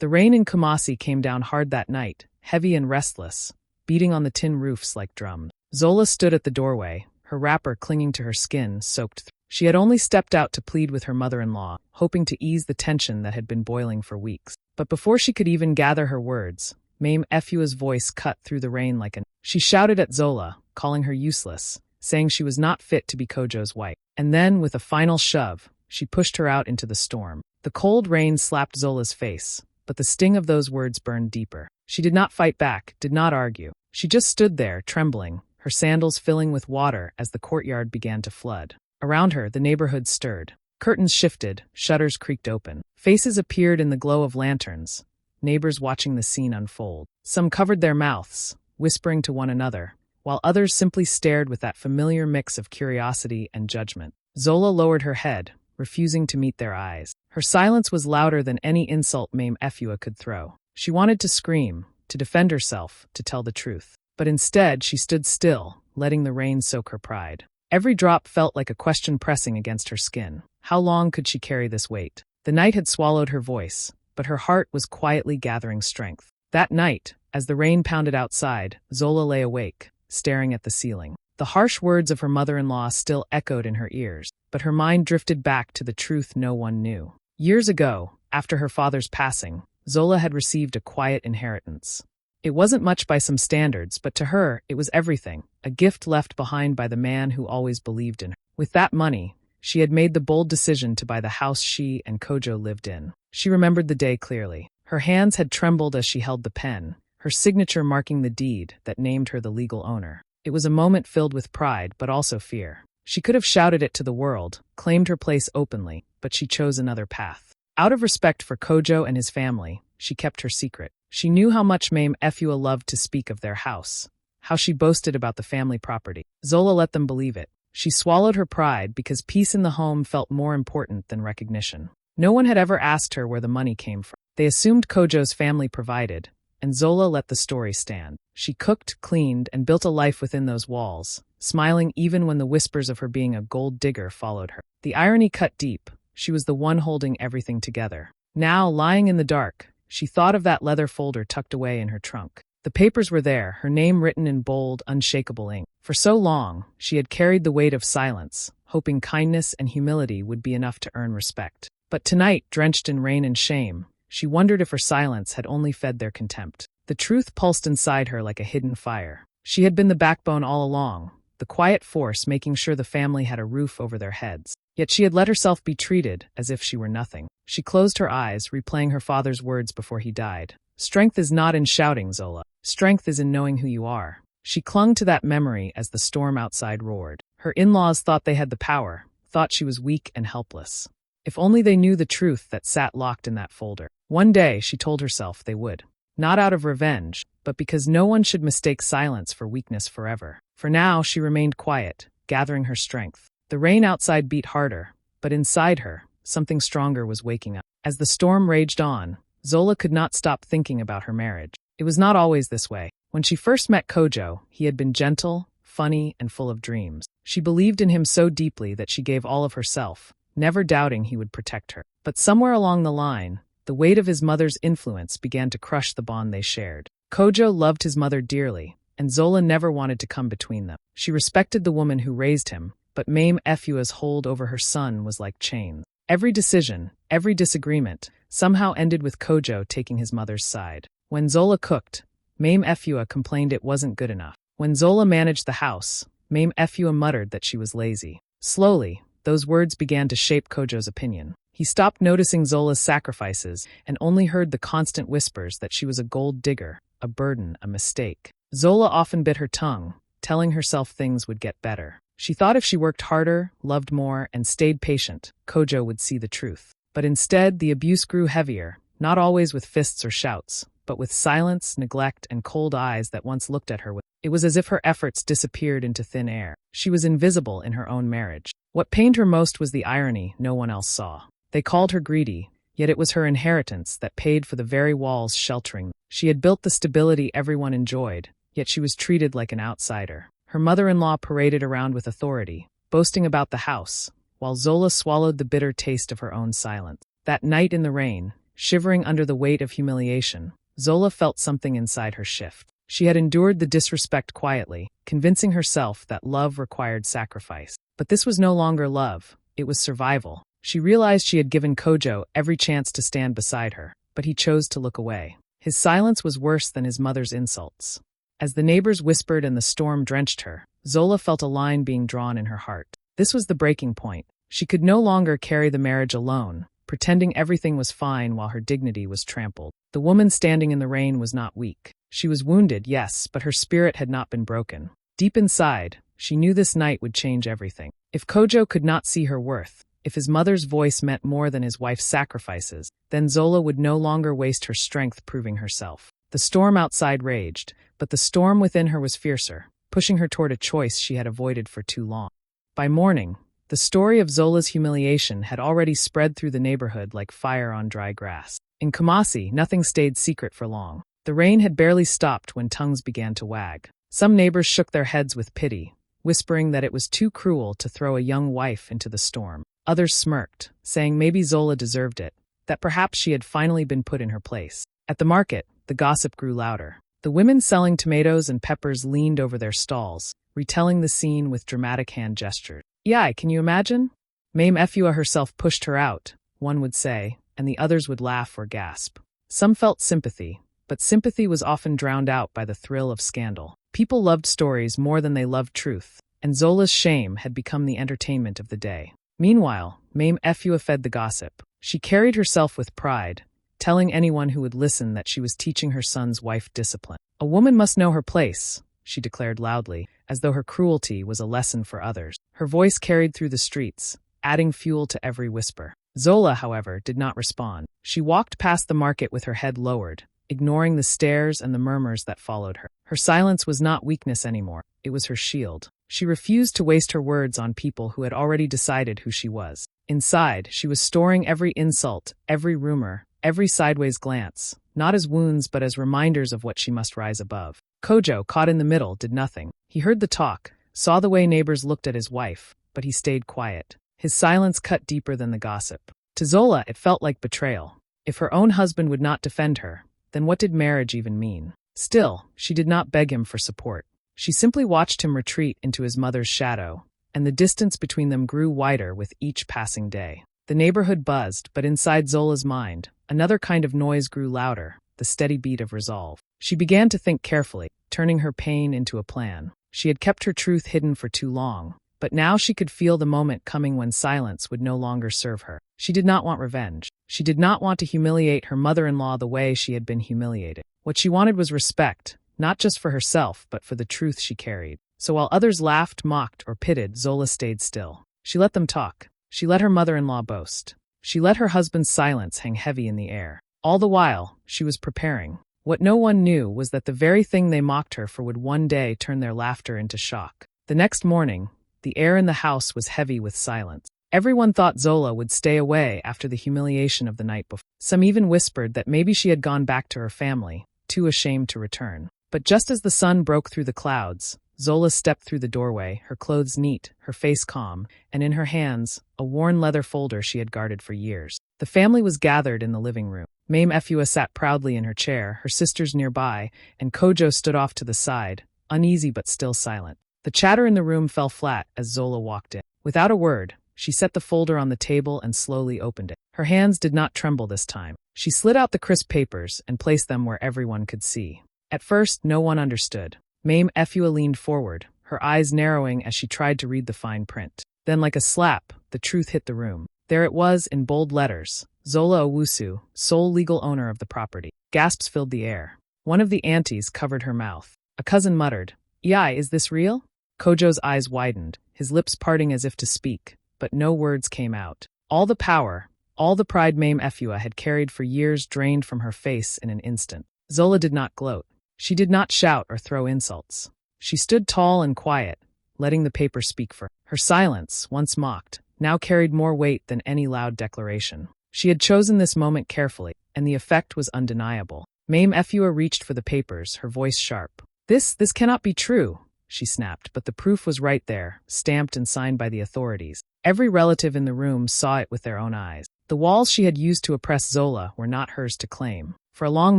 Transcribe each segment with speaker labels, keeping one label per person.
Speaker 1: The rain in Kumasi came down hard that night, heavy and restless, beating on the tin roofs like drums. Zola stood at the doorway, her wrapper clinging to her skin, soaked through. She had only stepped out to plead with her mother-in-law, hoping to ease the tension that had been boiling for weeks. But before she could even gather her words, Mame Efua's voice cut through the rain like She shouted at Zola, calling her useless, saying she was not fit to be Kojo's wife. And then, with a final shove, she pushed her out into the storm. The cold rain slapped Zola's face, but the sting of those words burned deeper. She did not fight back, did not argue. She just stood there, trembling, her sandals filling with water as the courtyard began to flood. Around her, the neighborhood stirred. Curtains shifted, shutters creaked open. Faces appeared in the glow of lanterns, neighbors watching the scene unfold. Some covered their mouths, whispering to one another, while others simply stared with that familiar mix of curiosity and judgment. Zola lowered her head, refusing to meet their eyes. Her silence was louder than any insult Mame Efua could throw. She wanted to scream, to defend herself, to tell the truth. But instead, she stood still, letting the rain soak her pride. Every drop felt like a question pressing against her skin. How long could she carry this weight? The night had swallowed her voice, but her heart was quietly gathering strength. That night, as the rain pounded outside, Zola lay awake, staring at the ceiling. The harsh words of her mother-in-law still echoed in her ears, but her mind drifted back to the truth no one knew. Years ago, after her father's passing, Zola had received a quiet inheritance. It wasn't much by some standards, but to her, it was everything, a gift left behind by the man who always believed in her. With that money, she had made the bold decision to buy the house she and Kojo lived in. She remembered the day clearly. Her hands had trembled as she held the pen, her signature marking the deed that named her the legal owner. It was a moment filled with pride, but also fear. She could have shouted it to the world, claimed her place openly, but she chose another path. Out of respect for Kojo and his family, she kept her secret. She knew how much Mame Efua loved to speak of their house, how she boasted about the family property. Zola let them believe it. She swallowed her pride because peace in the home felt more important than recognition. No one had ever asked her where the money came from. They assumed Kojo's family provided, and Zola let the story stand. She cooked, cleaned, and built a life within those walls, smiling even when the whispers of her being a gold digger followed her. The irony cut deep. She was the one holding everything together. Now, lying in the dark, she thought of that leather folder tucked away in her trunk. The papers were there, her name written in bold, unshakable ink. For so long, she had carried the weight of silence, hoping kindness and humility would be enough to earn respect. But tonight, drenched in rain and shame, she wondered if her silence had only fed their contempt. The truth pulsed inside her like a hidden fire. She had been the backbone all along, the quiet force making sure the family had a roof over their heads. Yet she had let herself be treated as if she were nothing. She closed her eyes, replaying her father's words before he died. Strength is not in shouting, Zola. Strength is in knowing who you are. She clung to that memory as the storm outside roared. Her in-laws thought they had the power, thought she was weak and helpless. If only they knew the truth that sat locked in that folder. One day, she told herself they would. Not out of revenge, but because no one should mistake silence for weakness forever. For now, she remained quiet, gathering her strength. The rain outside beat harder, but inside her, something stronger was waking up. As the storm raged on, Zola could not stop thinking about her marriage. It was not always this way. When she first met Kojo, he had been gentle, funny, and full of dreams. She believed in him so deeply that she gave all of herself, never doubting he would protect her. But somewhere along the line, the weight of his mother's influence began to crush the bond they shared. Kojo loved his mother dearly, and Zola never wanted to come between them. She respected the woman who raised him, but Mame Efua's hold over her son was like chains. Every decision, every disagreement, somehow ended with Kojo taking his mother's side. When Zola cooked, Mame Efua complained it wasn't good enough. When Zola managed the house, Mame Efua muttered that she was lazy. Slowly, those words began to shape Kojo's opinion. He stopped noticing Zola's sacrifices and only heard the constant whispers that she was a gold digger, a burden, a mistake. Zola often bit her tongue, telling herself things would get better. She thought if she worked harder, loved more, and stayed patient, Kojo would see the truth. But instead, the abuse grew heavier, not always with fists or shouts, but with silence, neglect, and cold eyes that once looked at her with. It was as if her efforts disappeared into thin air. She was invisible in her own marriage. What pained her most was the irony no one else saw. They called her greedy, yet it was her inheritance that paid for the very walls sheltering them. She had built the stability everyone enjoyed, yet she was treated like an outsider. Her mother-in-law paraded around with authority, boasting about the house, while Zola swallowed the bitter taste of her own silence. That night in the rain, shivering under the weight of humiliation, Zola felt something inside her shift. She had endured the disrespect quietly, convincing herself that love required sacrifice. But this was no longer love, it was survival. She realized she had given Kojo every chance to stand beside her, but he chose to look away. His silence was worse than his mother's insults. As the neighbors whispered and the storm drenched her, Zola felt a line being drawn in her heart. This was the breaking point. She could no longer carry the marriage alone, pretending everything was fine while her dignity was trampled. The woman standing in the rain was not weak. She was wounded, yes, but her spirit had not been broken. Deep inside, she knew this night would change everything. If Kojo could not see her worth, if his mother's voice meant more than his wife's sacrifices, then Zola would no longer waste her strength proving herself. The storm outside raged, but the storm within her was fiercer, pushing her toward a choice she had avoided for too long. By morning, the story of Zola's humiliation had already spread through the neighborhood like fire on dry grass. In Kumasi, nothing stayed secret for long. The rain had barely stopped when tongues began to wag. Some neighbors shook their heads with pity, whispering that it was too cruel to throw a young wife into the storm. Others smirked, saying maybe Zola deserved it, that perhaps she had finally been put in her place. At the market, the gossip grew louder. The women selling tomatoes and peppers leaned over their stalls, retelling the scene with dramatic hand gestures. "Yeah, can you imagine?" Mame Efua herself pushed her out, one would say, and the others would laugh or gasp. Some felt sympathy, but sympathy was often drowned out by the thrill of scandal. People loved stories more than they loved truth, and Zola's shame had become the entertainment of the day. Meanwhile, Mame Efua fed the gossip. She carried herself with pride, telling anyone who would listen that she was teaching her son's wife discipline. "A woman must know her place," she declared loudly, as though her cruelty was a lesson for others. Her voice carried through the streets, adding fuel to every whisper. Zola, however, did not respond. She walked past the market with her head lowered, ignoring the stares and the murmurs that followed her. Her silence was not weakness anymore, it was her shield. She refused to waste her words on people who had already decided who she was. Inside, she was storing every insult, every rumor, every sideways glance, not as wounds but as reminders of what she must rise above. Kojo, caught in the middle, did nothing. He heard the talk, saw the way neighbors looked at his wife, but he stayed quiet. His silence cut deeper than the gossip. To Zola, it felt like betrayal. If her own husband would not defend her, then what did marriage even mean? Still, she did not beg him for support. She simply watched him retreat into his mother's shadow, and the distance between them grew wider with each passing day. The neighborhood buzzed, but inside Zola's mind, another kind of noise grew louder, the steady beat of resolve. She began to think carefully, turning her pain into a plan. She had kept her truth hidden for too long, but now she could feel the moment coming when silence would no longer serve her. She did not want revenge. She did not want to humiliate her mother-in-law the way she had been humiliated. What she wanted was respect, not just for herself, but for the truth she carried. So while others laughed, mocked, or pitted, Zola stayed still. She let them talk. She let her mother-in-law boast. She let her husband's silence hang heavy in the air. All the while, she was preparing. What no one knew was that the very thing they mocked her for would one day turn their laughter into shock. The next morning, the air in the house was heavy with silence. Everyone thought Zola would stay away after the humiliation of the night before. Some even whispered that maybe she had gone back to her family, too ashamed to return. But just as the sun broke through the clouds, Zola stepped through the doorway, her clothes neat, her face calm, and in her hands, a worn leather folder she had guarded for years. The family was gathered in the living room. Mame Efua sat proudly in her chair, her sisters nearby, and Kojo stood off to the side, uneasy but still silent. The chatter in the room fell flat as Zola walked in. Without a word, she set the folder on the table and slowly opened it. Her hands did not tremble this time. She slid out the crisp papers and placed them where everyone could see. At first, no one understood. Mame Efua leaned forward, her eyes narrowing as she tried to read the fine print. Then, like a slap, the truth hit the room. There it was in bold letters: Zola Owusu, sole legal owner of the property. Gasps filled the air. One of the aunties covered her mouth. A cousin muttered, "Yai, is this real?" Kojo's eyes widened, his lips parting as if to speak, but no words came out. All the power, all the pride Mame Efua had carried for years drained from her face in an instant. Zola did not gloat. She did not shout or throw insults. She stood tall and quiet, letting the paper speak for her. Her silence, once mocked, now carried more weight than any loud declaration. She had chosen this moment carefully, and the effect was undeniable. Mame Efua reached for the papers, her voice sharp. This cannot be true," she snapped, but the proof was right there, stamped and signed by the authorities. Every relative in the room saw it with their own eyes. The walls she had used to oppress Zola were not hers to claim. For a long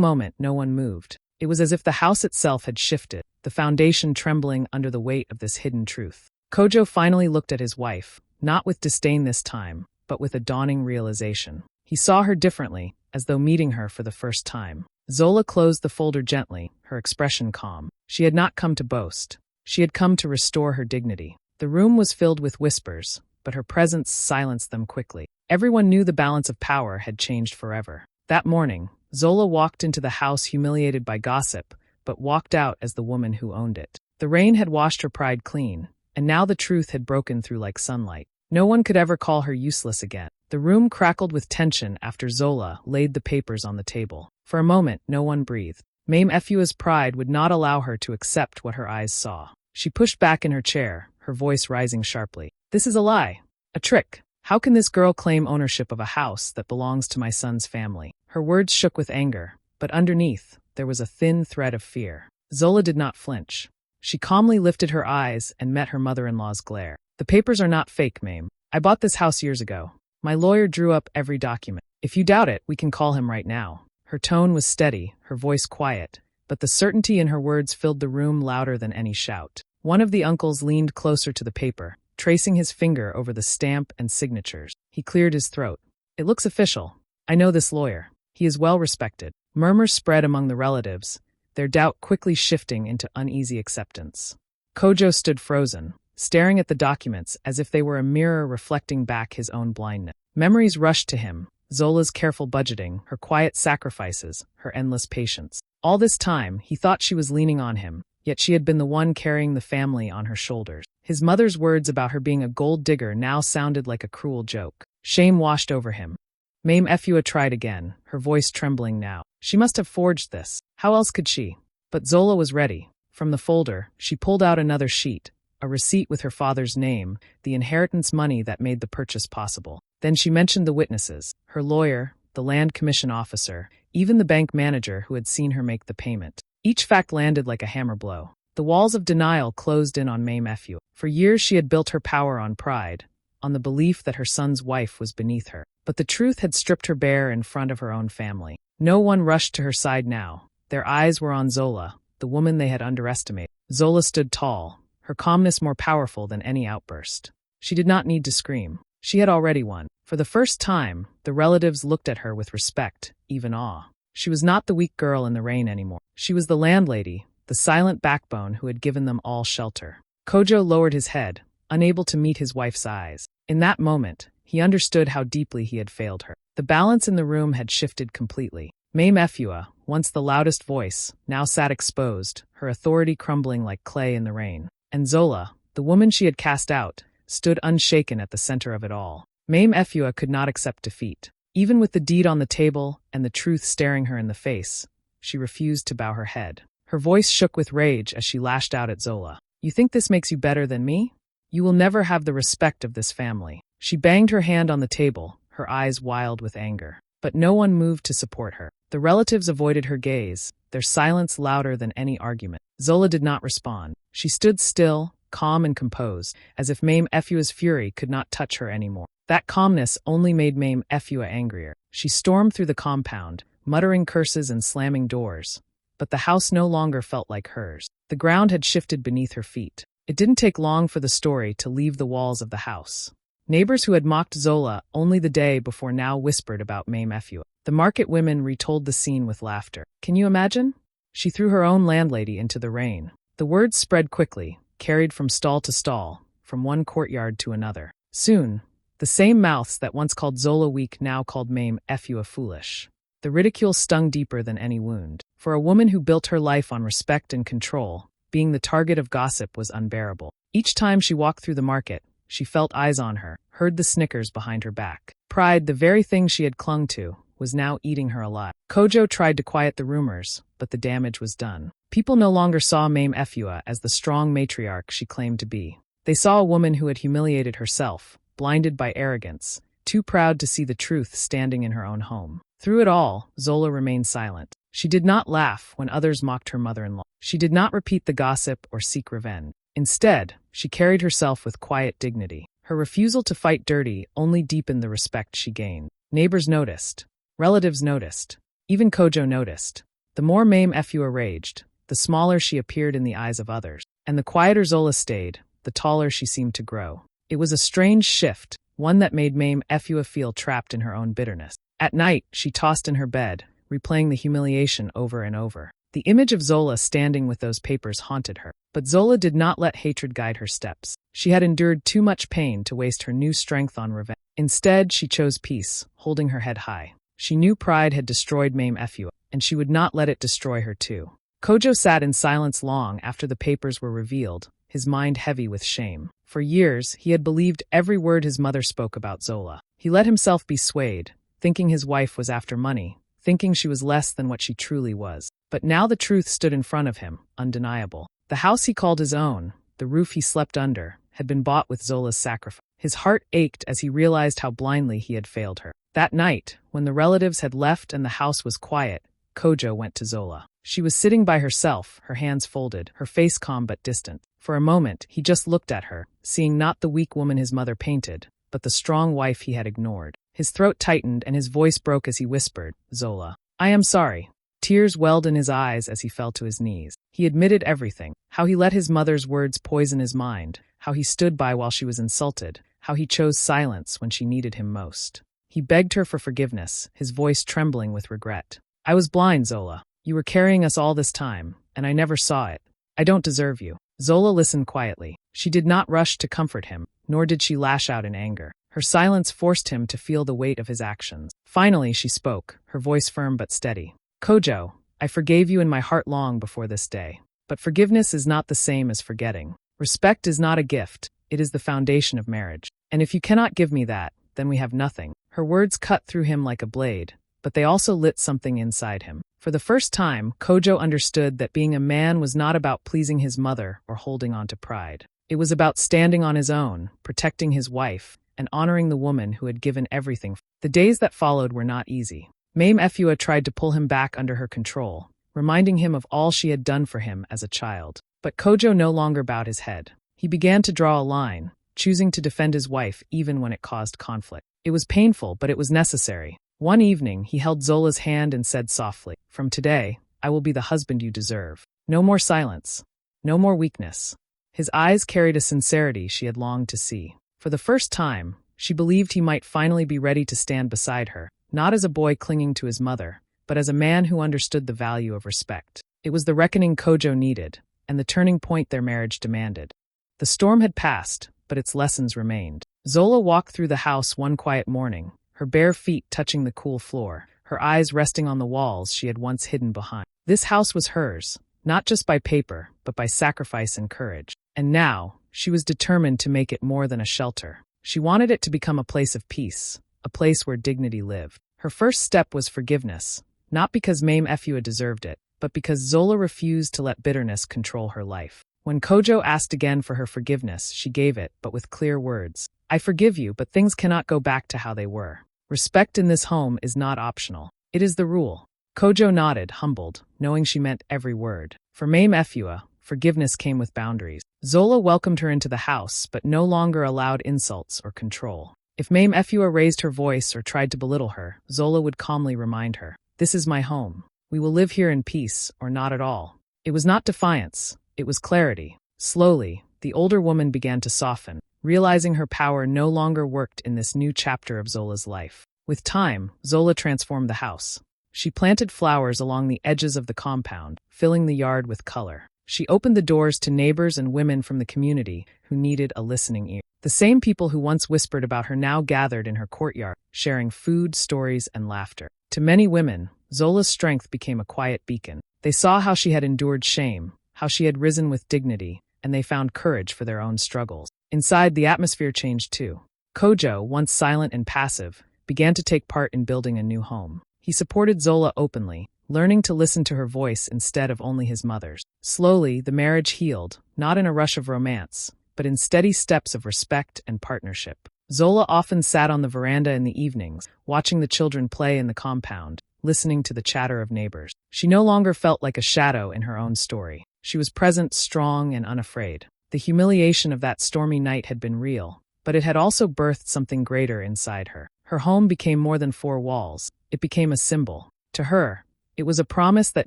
Speaker 1: moment, no one moved. It was as if the house itself had shifted, the foundation trembling under the weight of this hidden truth. Kojo finally looked at his wife, not with disdain this time, but with a dawning realization. He saw her differently, as though meeting her for the first time. Zola closed the folder gently, her expression calm. She had not come to boast. She had come to restore her dignity. The room was filled with whispers, but her presence silenced them quickly. Everyone knew the balance of power had changed forever. That morning, Zola walked into the house humiliated by gossip, but walked out as the woman who owned it. The rain had washed her pride clean, and now the truth had broken through like sunlight. No one could ever call her useless again. The room crackled with tension after Zola laid the papers on the table. For a moment, no one breathed. Mame Efua's pride would not allow her to accept what her eyes saw. She pushed back in her chair, her voice rising sharply. This is a lie. A trick. How can this girl claim ownership of a house that belongs to my son's family? Her words shook with anger, but underneath, there was a thin thread of fear. Zola did not flinch. She calmly lifted her eyes and met her mother-in-law's glare. The papers are not fake, Mame. I bought this house years ago. My lawyer drew up every document. If you doubt it, we can call him right now. Her tone was steady, her voice quiet, but the certainty in her words filled the room louder than any shout. One of the uncles leaned closer to the paper, tracing his finger over the stamp and signatures. He cleared his throat. It looks official. I know this lawyer. He is well respected. Murmurs spread among the relatives, their doubt quickly shifting into uneasy acceptance. Kojo stood frozen, staring at the documents as if they were a mirror reflecting back his own blindness. Memories rushed to him, Zola's careful budgeting, her quiet sacrifices, her endless patience. All this time, he thought she was leaning on him, yet she had been the one carrying the family on her shoulders. His mother's words about her being a gold digger now sounded like a cruel joke. Shame washed over him. Mame Efua tried again, her voice trembling now. She must have forged this. How else could she? But Zola was ready. From the folder, she pulled out another sheet, a receipt with her father's name, the inheritance money that made the purchase possible. Then she mentioned the witnesses, her lawyer, the land commission officer, even the bank manager who had seen her make the payment. Each fact landed like a hammer blow. The walls of denial closed in on Mame Efua. For years she had built her power on pride, on the belief that her son's wife was beneath her. But the truth had stripped her bare in front of her own family. No one rushed to her side now. Their eyes were on Zola, the woman they had underestimated. Zola stood tall, her calmness more powerful than any outburst. She did not need to scream. She had already won. For the first time, the relatives looked at her with respect, even awe. She was not the weak girl in the rain anymore. She was the landlady, the silent backbone who had given them all shelter. Kojo lowered his head, unable to meet his wife's eyes. In that moment, he understood how deeply he had failed her. The balance in the room had shifted completely. Mame Efua, once the loudest voice, now sat exposed, her authority crumbling like clay in the rain. And Zola, the woman she had cast out, stood unshaken at the center of it all. Mame Efua could not accept defeat. Even with the deed on the table and the truth staring her in the face, she refused to bow her head. Her voice shook with rage as she lashed out at Zola. You think this makes you better than me? You will never have the respect of this family. She banged her hand on the table, her eyes wild with anger. But no one moved to support her. The relatives avoided her gaze, their silence louder than any argument. Zola did not respond. She stood still, calm and composed, as if Mame Efua's fury could not touch her anymore. That calmness only made Mame Efua angrier. She stormed through the compound, muttering curses and slamming doors. But the house no longer felt like hers. The ground had shifted beneath her feet. It didn't take long for the story to leave the walls of the house. Neighbors who had mocked Zola only the day before now whispered about Mame Efua. The market women retold the scene with laughter. Can you imagine? She threw her own landlady into the rain. The words spread quickly, carried from stall to stall, from one courtyard to another. Soon, the same mouths that once called Zola weak now called Mame Efua foolish. The ridicule stung deeper than any wound. For a woman who built her life on respect and control, being the target of gossip was unbearable. Each time she walked through the market, she felt eyes on her, heard the snickers behind her back. Pride, the very thing she had clung to, was now eating her alive. Kojo tried to quiet the rumors, but the damage was done. People no longer saw Mame Efua as the strong matriarch she claimed to be. They saw a woman who had humiliated herself, blinded by arrogance, too proud to see the truth standing in her own home. Through it all, Zola remained silent. She did not laugh when others mocked her mother-in-law. She did not repeat the gossip or seek revenge. Instead, she carried herself with quiet dignity. Her refusal to fight dirty only deepened the respect she gained. Neighbors noticed. Relatives noticed. Even Kojo noticed. The more Mame Efua raged, the smaller she appeared in the eyes of others. And the quieter Zola stayed, the taller she seemed to grow. It was a strange shift, one that made Mame Efua feel trapped in her own bitterness. At night, she tossed in her bed, replaying the humiliation over and over. The image of Zola standing with those papers haunted her. But Zola did not let hatred guide her steps. She had endured too much pain to waste her new strength on revenge. Instead, she chose peace, holding her head high. She knew pride had destroyed Mame Efua, and she would not let it destroy her too. Kojo sat in silence long after the papers were revealed, his mind heavy with shame. For years, he had believed every word his mother spoke about Zola. He let himself be swayed, thinking his wife was after money, thinking she was less than what she truly was. But now the truth stood in front of him, undeniable. The house he called his own, the roof he slept under, had been bought with Zola's sacrifice. His heart ached as he realized how blindly he had failed her. That night, when the relatives had left and the house was quiet, Kojo went to Zola. She was sitting by herself, her hands folded, her face calm but distant. For a moment, he just looked at her, seeing not the weak woman his mother painted, but the strong wife he had ignored. His throat tightened and his voice broke as he whispered, "Zola, I am sorry." Tears welled in his eyes as he fell to his knees. He admitted everything, how he let his mother's words poison his mind, how he stood by while she was insulted, how he chose silence when she needed him most. He begged her for forgiveness, his voice trembling with regret. "I was blind, Zola. You were carrying us all this time, and I never saw it. I don't deserve you." Zola listened quietly. She did not rush to comfort him, nor did she lash out in anger. Her silence forced him to feel the weight of his actions. Finally, she spoke, her voice firm but steady. "Kojo, I forgave you in my heart long before this day. But forgiveness is not the same as forgetting. Respect is not a gift, it is the foundation of marriage. And if you cannot give me that, then we have nothing." Her words cut through him like a blade, but they also lit something inside him. For the first time, Kojo understood that being a man was not about pleasing his mother or holding on to pride. It was about standing on his own, protecting his wife, and honoring the woman who had given everything. The days that followed were not easy. Mame Efua tried to pull him back under her control, reminding him of all she had done for him as a child. But Kojo no longer bowed his head. He began to draw a line, choosing to defend his wife even when it caused conflict. It was painful, but it was necessary. One evening, he held Zola's hand and said softly, "From today, I will be the husband you deserve. No more silence. No more weakness." His eyes carried a sincerity she had longed to see. For the first time, she believed he might finally be ready to stand beside her, not as a boy clinging to his mother, but as a man who understood the value of respect. It was the reckoning Kojo needed, and the turning point their marriage demanded. The storm had passed, but its lessons remained. Zola walked through the house one quiet morning, her bare feet touching the cool floor, her eyes resting on the walls she had once hidden behind. This house was hers, not just by paper, but by sacrifice and courage. And now, she was determined to make it more than a shelter. She wanted it to become a place of peace, a place where dignity lived. Her first step was forgiveness, not because Mame Efua deserved it, but because Zola refused to let bitterness control her life. When Kojo asked again for her forgiveness, she gave it, but with clear words. "I forgive you, but things cannot go back to how they were. Respect in this home is not optional. It is the rule." Kojo nodded, humbled, knowing she meant every word. For Mame Efua, forgiveness came with boundaries. Zola welcomed her into the house, but no longer allowed insults or control. If Mame Efua raised her voice or tried to belittle her, Zola would calmly remind her, "This is my home. We will live here in peace, or not at all." It was not defiance, it was clarity. Slowly, the older woman began to soften, realizing her power no longer worked in this new chapter of Zola's life. With time, Zola transformed the house. She planted flowers along the edges of the compound, filling the yard with color. She opened the doors to neighbors and women from the community who needed a listening ear. The same people who once whispered about her now gathered in her courtyard, sharing food, stories, and laughter. To many women, Zola's strength became a quiet beacon. They saw how she had endured shame, how she had risen with dignity, and they found courage for their own struggles. Inside, the atmosphere changed too. Kojo, once silent and passive, began to take part in building a new home. He supported Zola openly, learning to listen to her voice instead of only his mother's. Slowly, the marriage healed, not in a rush of romance, but in steady steps of respect and partnership. Zola often sat on the veranda in the evenings, watching the children play in the compound, listening to the chatter of neighbors. She no longer felt like a shadow in her own story. She was present, strong, and unafraid. The humiliation of that stormy night had been real, but it had also birthed something greater inside her. Her home became more than four walls. It became a symbol. To her, it was a promise that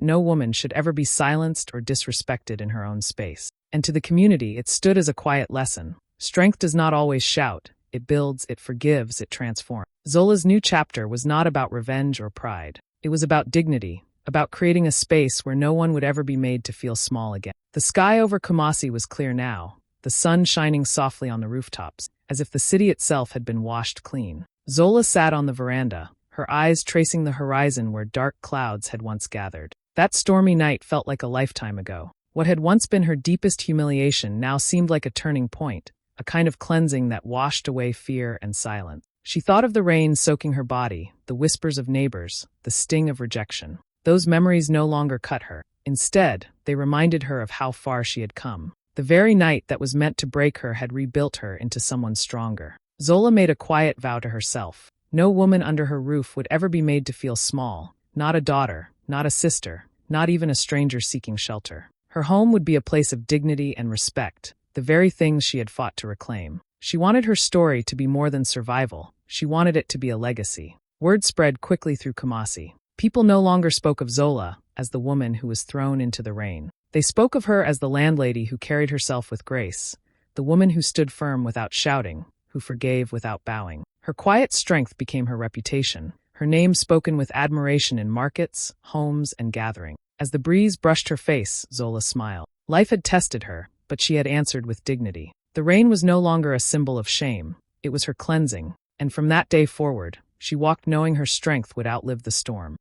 Speaker 1: no woman should ever be silenced or disrespected in her own space. And to the community, it stood as a quiet lesson. Strength does not always shout. It builds, it forgives, it transforms. Zola's new chapter was not about revenge or pride. It was about dignity, about creating a space where no one would ever be made to feel small again. The sky over Kumasi was clear now, the sun shining softly on the rooftops, as if the city itself had been washed clean. Zola sat on the veranda, her eyes tracing the horizon where dark clouds had once gathered. That stormy night felt like a lifetime ago. What had once been her deepest humiliation now seemed like a turning point, a kind of cleansing that washed away fear and silence. She thought of the rain soaking her body, the whispers of neighbors, the sting of rejection. Those memories no longer cut her. Instead, they reminded her of how far she had come. The very night that was meant to break her had rebuilt her into someone stronger. Zola made a quiet vow to herself. No woman under her roof would ever be made to feel small, not a daughter, not a sister, not even a stranger seeking shelter. Her home would be a place of dignity and respect, the very things she had fought to reclaim. She wanted her story to be more than survival. She wanted it to be a legacy. Word spread quickly through Kumasi. People no longer spoke of Zola as the woman who was thrown into the rain. They spoke of her as the landlady who carried herself with grace, the woman who stood firm without shouting, who forgave without bowing. Her quiet strength became her reputation, her name spoken with admiration in markets, homes, and gatherings. As the breeze brushed her face, Zola smiled. Life had tested her, but she had answered with dignity. The rain was no longer a symbol of shame. It was her cleansing, and from that day forward, she walked knowing her strength would outlive the storm.